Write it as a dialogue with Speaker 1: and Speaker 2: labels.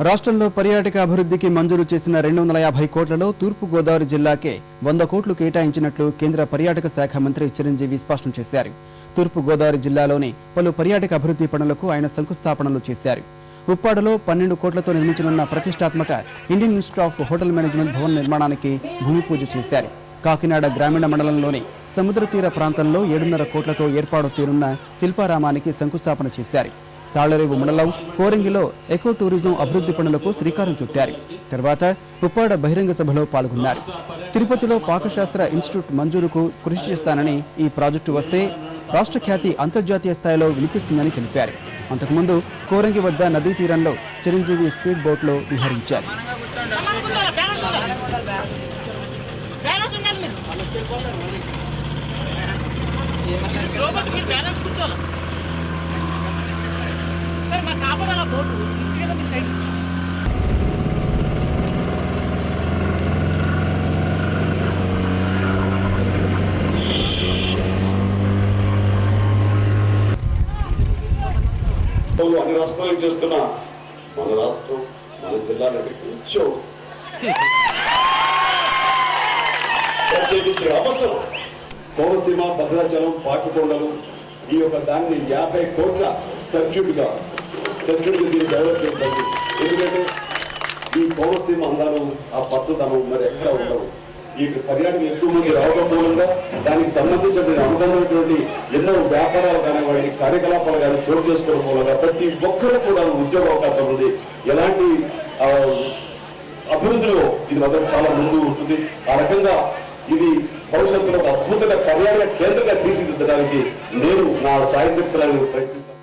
Speaker 1: రాష్ట్రంలో పర్యాటక అభివృద్ధికి మంజూరు చేసిన 250 కోట్లలో తూర్పు గోదావరి జిల్లాకే 100 కోట్లు కేటాయించినట్లు కేంద్ర పర్యాటక శాఖ మంత్రి చిరంజీవి స్పష్టం చేశారు. తూర్పు గోదావరి జిల్లాలోని పలు పర్యాటక అభివృద్ధి పనులకు ఆయన శంకుస్థాపనలు చేశారు. ఉప్పాడలో 12 కోట్లతో నిర్మించనున్న ప్రతిష్టాత్మక Indian institute of hotel management భవన నిర్మాణానికి భూమి పూజ చేశారు. కాకినాడ గ్రామీణ మండలంలోని సముద్ర తీర ప్రాంతంలో 7.5 కోట్లతో ఏర్పాటు చేయనున్న శిల్పారామానికి శంకుస్థాపన చేశారు. తాళ్లరేవు మండలం కోరంగిలో ఎకో టూరిజం అభివృద్ధి పనులకు శ్రీకారం చుట్టారు. తర్వాత ఉప్పాడ బహిరంగ సభలో పాల్గొన్నారు. తిరుపతిలో పాకశాస్త్ర ఇన్స్టిట్యూట్ మంజూరుకు కృషి చేస్తానని, ఈ ప్రాజెక్టు వస్తే రాష్ట్ర ఖ్యాతి అంతర్జాతీయ స్థాయిలో వినిపిస్తుందని తెలిపారు. అంతకుముందు కోరంగి వద్ద నదీ తీరంలో చిరంజీవి స్పీడ్ బోట్లో విహరించారు.
Speaker 2: అన్ని రాష్ట్రాలకు చేస్తున్న మన రాష్ట్రం, మన జిల్లాలంటే కొంచెం ప్రత్యేకించే అవసరం. కోనసీమ, భద్రాచలం, పాపికొండలు ఈ యొక్క దాన్ని 50 కోట్ల సర్క్యూట్గా దీన్ని డెవలప్ చేయడం. ఎందుకంటే ఈ కోనసీమ అందాలు, ఆ పచ్చదనం మరి ఎక్కడ ఉండవు. ఈ పర్యాటకులు ఎక్కువ మంది రావడం మూలంగా దానికి సంబంధించిన అనుబంధమైనటువంటి ఎన్నో వ్యాపారాలు కానివ్వండి, కార్యకలాపాలు కానీ చోటు చేసుకోవడం మూలంగా ప్రతి ఒక్కరూ కూడా ఉద్యోగ అవకాశం ఉంది. ఎలాంటి అభివృద్ధిలో ఇది మాత్రం చాలా ముందు ఉంటుంది. ఆ రకంగా ఇది భవిష్యత్తులో ఒక అద్భుతంగా పర్యాటక కేంద్రంగా తీర్చిదిద్దడానికి నేను నా సాయశక్తులను ప్రయత్నిస్తాను.